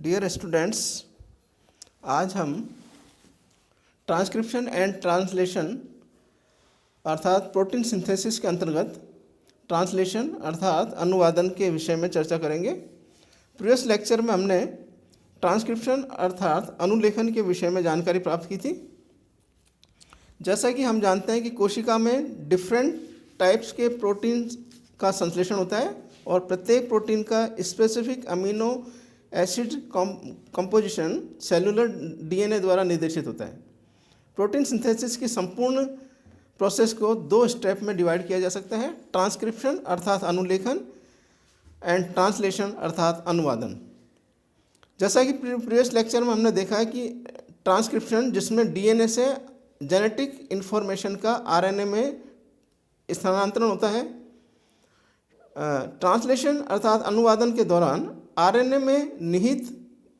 Dear students, आज हम transcription and translation अर्थात प्रोटीन सिंथेसिस के अंतर्गत ट्रांसलेशन अर्थात अनुवादन के विषय में चर्चा करेंगे। प्रीवियस लेक्चर में हमने ट्रांसक्रिप्शन अर्थात अनुलेखन के विषय में जानकारी प्राप्त की थी। जैसा कि हम जानते हैं कि कोशिका में डिफरेंट टाइप्स के प्रोटीन का संश्लेषण होता है और प्रत्येक प्रोटीन का specific amino acid composition cellular DNA द्वारा निर्देशित होता है। प्रोटीन सिंथेसिस की संपूर्ण प्रोसेस को दो स्टेप में डिवाइड किया जा सकता है, ट्रांसक्रिप्शन अर्थात अनुलेखन एंड ट्रांसलेशन अर्थात अनुवादन। जैसा कि प्रीवियस लेक्चर में हमने देखा है कि ट्रांसक्रिप्शन जिसमें डीएनए से जेनेटिक इन्फॉर्मेशन का आरएनए में स्थानांतरण होता है। ट्रांसलेशन अर्थात अनुवादन के दौरान आरएनए में निहित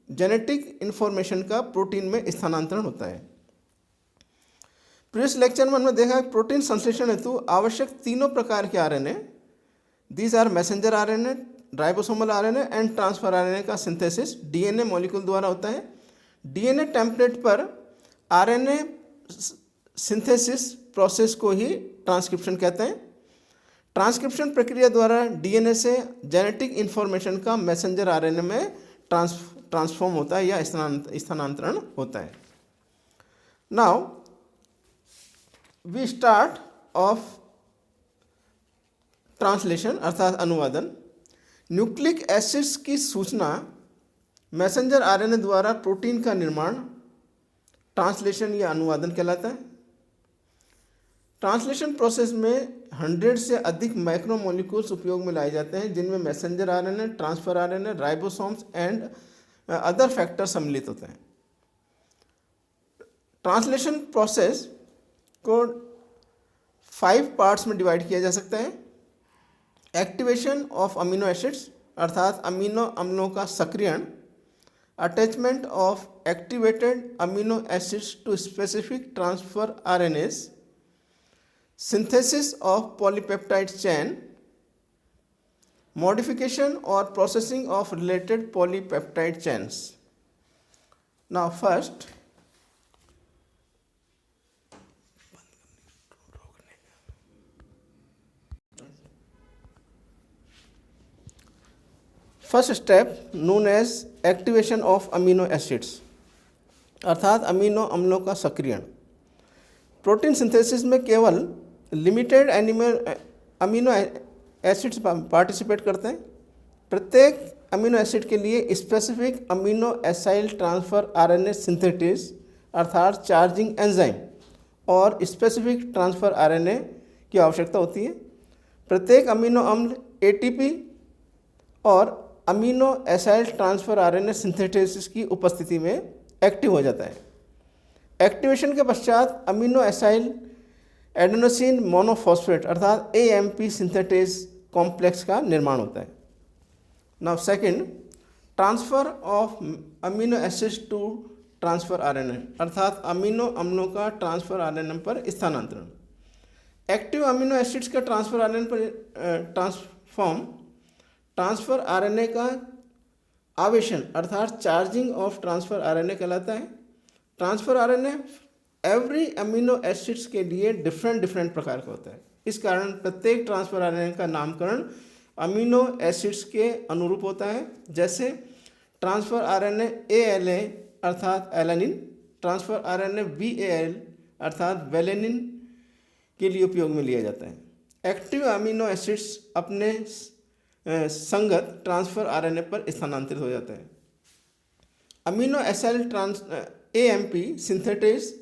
जेनेटिक इन्फॉर्मेशन का प्रोटीन में स्थानांतरण होता है। प्रीवियस लेक्चर में हमने देखा कि प्रोटीन संश्लेषण हेतु आवश्यक तीनों प्रकार के RNA, these are messenger RNA, ribosomal RNA and transfer RNA का सिंथेसिस डीएनए मॉलिक्यूल द्वारा होता है। डीएनए टेम्पलेट पर आरएनए सिंथेसिस प्रोसेस को ही ट्रांसक्रिप्शन कहते हैं। ट्रांसक्रिप्शन प्रक्रिया द्वारा डीएनए से जेनेटिक इन्फॉर्मेशन का मैसेंजर आरएनए में ट्रांसफॉर्म होता है या स्थानांतरण होता है। Now we start of translation अर्थात अनुवादन। न्यूक्लिक एसिड्स की सूचना मैसेंजर आरएनए द्वारा प्रोटीन का निर्माण ट्रांसलेशन या अनुवादन कहलाता है। ट्रांसलेशन प्रोसेस में 100 से अधिक मैक्रोमोलिक्यूल्स उपयोग में लाए जाते हैं, जिनमें messenger RNA, transfer RNA, ribosomes and other factor सम्मिलित होते हैं। ट्रांसलेशन प्रोसेस को 5 पार्ट्स में डिवाइड किया जा सकता है। एक्टिवेशन ऑफ अमीनो एसिड्स अर्थात अमीनो अम्लों का सक्रियण, attachment of activated amino acids to specific transfer RNAs, synthesis of polypeptide chain, modification or processing of related polypeptide chains. Now first step known as activation of amino acids अर्थात amino अम्लों का सक्रियण। Protein synthesis में केवल limited amino acids participate करते हैं। प्रत्येक amino acid के लिए specific amino acyl transfer RNA synthesis अर्थात चार्जिंग एंजाइम और स्पेसिफिक ट्रांसफर आरएनए की आवश्यकता होती है। प्रत्येक अमीनो अम्ल एटीपी और amino acyl transfer RNA synthesis की उपस्थिति में एक्टिव हो जाता है। एक्टिवेशन के पश्चात अमीनो एसाइल एडेनोसिन मोनोफॉस्फेट अर्थात AMP सिंथेटेज कॉम्प्लेक्स का निर्माण होता है। Now second, transfer of amino acids to transfer RNA अर्थात अमीनो अम्लों का ट्रांसफर आरएनए पर स्थानांतरण। एक्टिव अमीनो एसिड्स का ट्रांसफर आरएनए पर ट्रांसफर आरएनए का आवेशन अर्थात चार्जिंग ऑफ ट्रांसफर आरएनए कहलाता है। Transfer RNA every amino acids के लिए डिफरेंट प्रकार का होता है। इस कारण प्रत्येक ट्रांसफर आरएनए का नामकरण अमीनो एसिड्स के अनुरूप होता है। जैसे ट्रांसफर आरएनए ALA अर्थात एलानिन, ट्रांसफर आरएनए VAL अर्थात वेलेनिन के लिए उपयोग में लिया जाता है। एक्टिव अमीनो एसिड्स अपने संगत ट्रांसफर आरएनए पर स्थानांतरित हो जाता है। Amino acyl AMP synthetase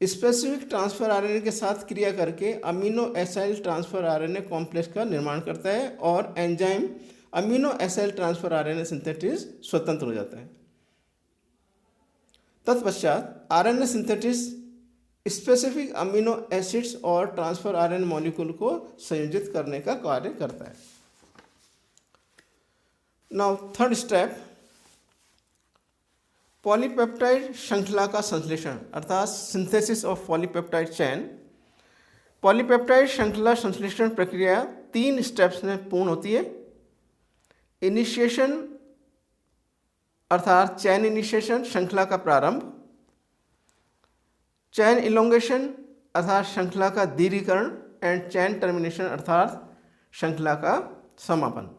specific transfer RNA के साथ क्रिया करके amino acyl transfer RNA complex का निर्माण करता है और enzyme amino acyl transfer RNA synthesis स्वतंत्र हो जाता है। तत्पश्चात RNA synthesis specific amino acids और ट्रांसफर आरएनए मॉलिक्यूल को संयोजित करने का कार्य करता है। नाउ थर्ड स्टेप, पॉलीपेप्टाइड श्रृंखला का संश्लेषण अर्थात synthesis of polypeptide chain. Polypeptide श्रृंखला संश्लेषण प्रक्रिया 3 स्टेप्स में पूर्ण होती है। इनिशिएशन अर्थात चैन इनिशिएशन श्रृंखला का प्रारंभ, चैन इलोंगेशन अर्थात श्रृंखला का दीर्घीकरण, एंड चैन टर्मिनेशन अर्थात श्रृंखला का समापन।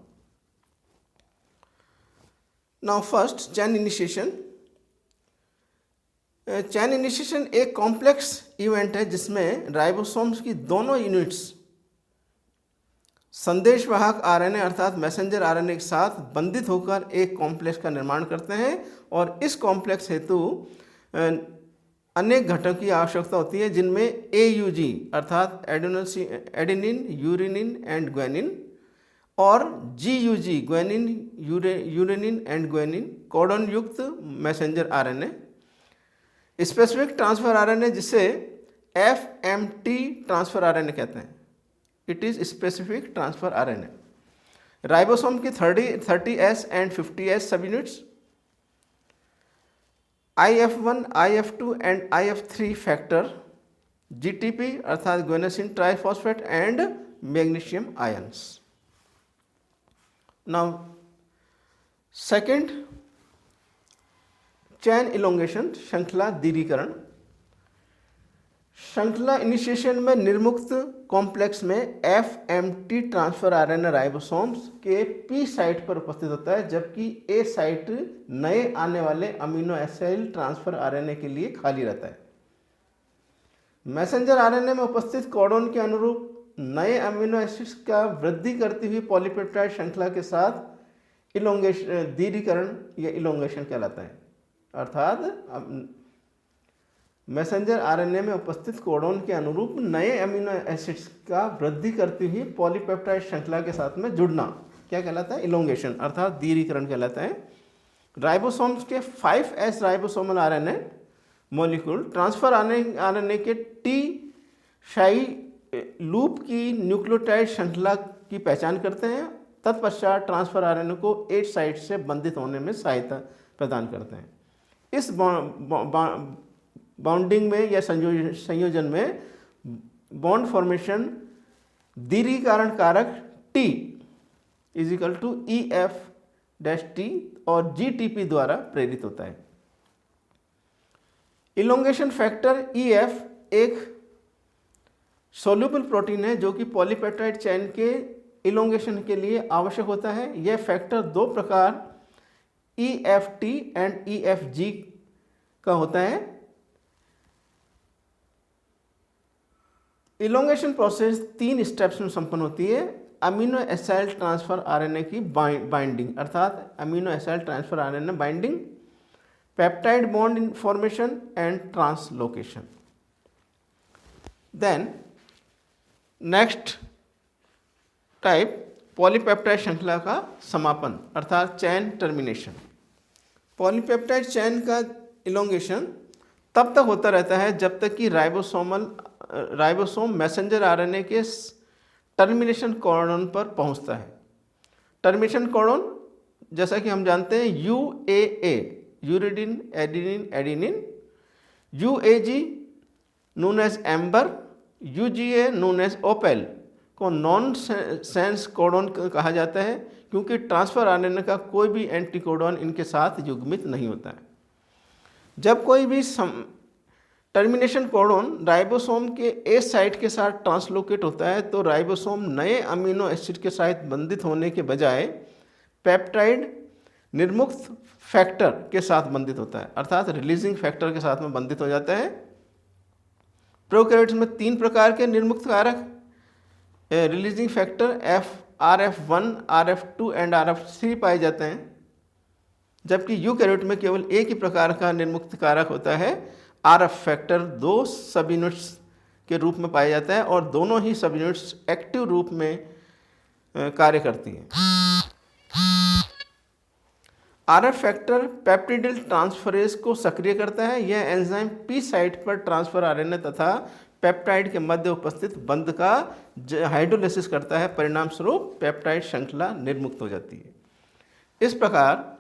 नाउ फर्स्ट चैन इनिशिएशन। चैन इनिशिएशन एक कॉम्प्लेक्स इवेंट है जिसमें राइबोसोम्स की दोनों यूनिट्स संदेशवाहक आरएनए अर्थात मैसेंजर आरएनए के साथ बंधित होकर एक कॉम्प्लेक्स का निर्माण करते हैं और इस कॉम्प्लेक्स हेतु अनेक घटकों की आवश्यकता होती है जिनमें एयूजी अर्थात एडेनिन, यूरेनिन एंड ग्वानिन और जीयूजी ग्वानिन, यूरेनिन एंड ग्वानिन कोडॉन युक्त messenger RNA, specific transfer RNA जिसे एफएमटी ट्रांसफर आरएनए कहते हैं। It is specific transfer RNA. Ribosome की 30S एंड 50S सब units, IF1, IF2 and IF3 factor, GTP अर्थात guanosine triphosphate and magnesium ions. Now second chain elongation श्रृंखला दीर्घीकरण। श्रृंखला initiation में निर्मुक्त कॉम्प्लेक्स में एफएमटी ट्रांसफर आरएनए राइबोसोम्स के पी साइट पर उपस्थित होता है जबकि ए साइट नए आने वाले अमीनो एसिड ट्रांसफर आरएनए के लिए खाली रहता है। मैसेंजर आरएनए में उपस्थित कोडॉन के अनुरूप नए अमीनो एसिड्स का वृद्धि करती हुई पॉलीपेप्टाइड श्रृंखला के साथ इलोंगेशन दीर्घीकरण या इलोंगेशन कहलाता है। अर्थात मैसेंजर आरएनए में उपस्थित कोडॉन के अनुरूप नए अमीनो एसिड्स का वृद्धि करती हुई पॉलीपेप्टाइड श्रृंखला के साथ में जुड़ना क्या कहलाता है? इलोंगेशन अर्थात दीर्घीकरण कहलाता है। राइबोसोम्स के 5S ribosomal RNA molecule transfer RNA के टी शाई लूप की न्यूक्लियोटाइड श्रृंखला की पहचान करते हैं। तत्पश्चात ट्रांसफर आरएनए को 8 साइट से बंधित होने में सहायता प्रदान करते हैं। इस बाउंडिंग में या संयोजन में बॉन्ड फॉर्मेशन दीर्घीकरण कारक T इजिकल टू EF-T और GTP द्वारा प्रेरित होता है। इलोंगेशन फैक्टर EF एक सोल्यूबल प्रोटीन है जो कि पॉलीपेप्टाइड चेन के इलोंगेशन के लिए आवश्यक होता है। यह फैक्टर दो प्रकार EF-T एंड EF-G का होता है। इलोंगेशन प्रोसेस 3 स्टेप्स में संपन्न होती है। अमीनो एसिड ट्रांसफर आरएनए की बाइंडिंग अर्थात amino acid transfer RNA binding, peptide bond formation and translocation. Then next type polypeptide श्रृंखला का समापन अर्थात चैन टर्मिनेशन। पॉलीपेप्टाइड चैन का इलोंगेशन तब तक होता रहता है जब तक कि राइबोसोम मैसेंजर आरएनए के टर्मिनेशन कोडॉन पर पहुंचता है। टर्मिनेशन कोडॉन जैसा कि हम जानते हैं UAA uridine adenine adenine, UAG known as amber, UGA known as opal को नॉन सेंस कोडॉन कहा जाता है क्योंकि ट्रांसफर आरएनए का कोई भी एंटी कोडॉन इनके साथ युग्मित नहीं होता है। जब कोई भी टर्मिनेशन कोडॉन राइबोसोम के ए साइट के साथ ट्रांसलोकेट होता है तो राइबोसोम नए अमीनो एसिड के साथ बंधित होने के बजाय पेप्टाइड निर्मुक्त फैक्टर के साथ बंधित होता है अर्थात रिलीजिंग फैक्टर के साथ में बंधित हो जाता है। प्रोकैरियोट्स में 3 प्रकार के निर्मुक्त कारक releasing factor RF1, RF2 and RF3 पाए जाते हैं जबकि यूकैरियोट में केवल एक ही प्रकार का निर्मुक्त कारक होता है। RF फैक्टर 2 सब यूनिट्स के रूप में पाया जाता है और दोनों ही सब यूनिट्स एक्टिव रूप में कार्य करती हैं। RF फैक्टर पेप्टिडिल ट्रांसफरेज को सक्रिय करता है। यह एंजाइम P साइट पर ट्रांसफर आरएनए तथा पेप्टाइड के मध्य उपस्थित बंध का हाइड्रोलिसिस करता है। परिणाम स्वरूप पेप्टाइड श्रृंखला निर्मुक्त हो जाती है। इस प्रकार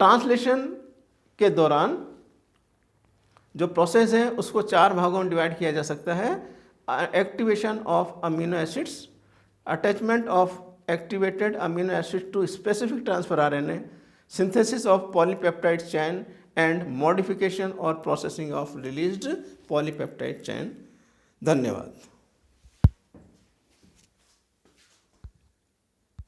ट्रांसलेशन के दौरान जो प्रोसेस है उसको 4 भागों में डिवाइड किया जा सकता है। Activation of amino acids, attachment of activated amino acid to specific transfer RNA, synthesis of polypeptide chain and modification or processing of released polypeptide chain. धन्यवाद.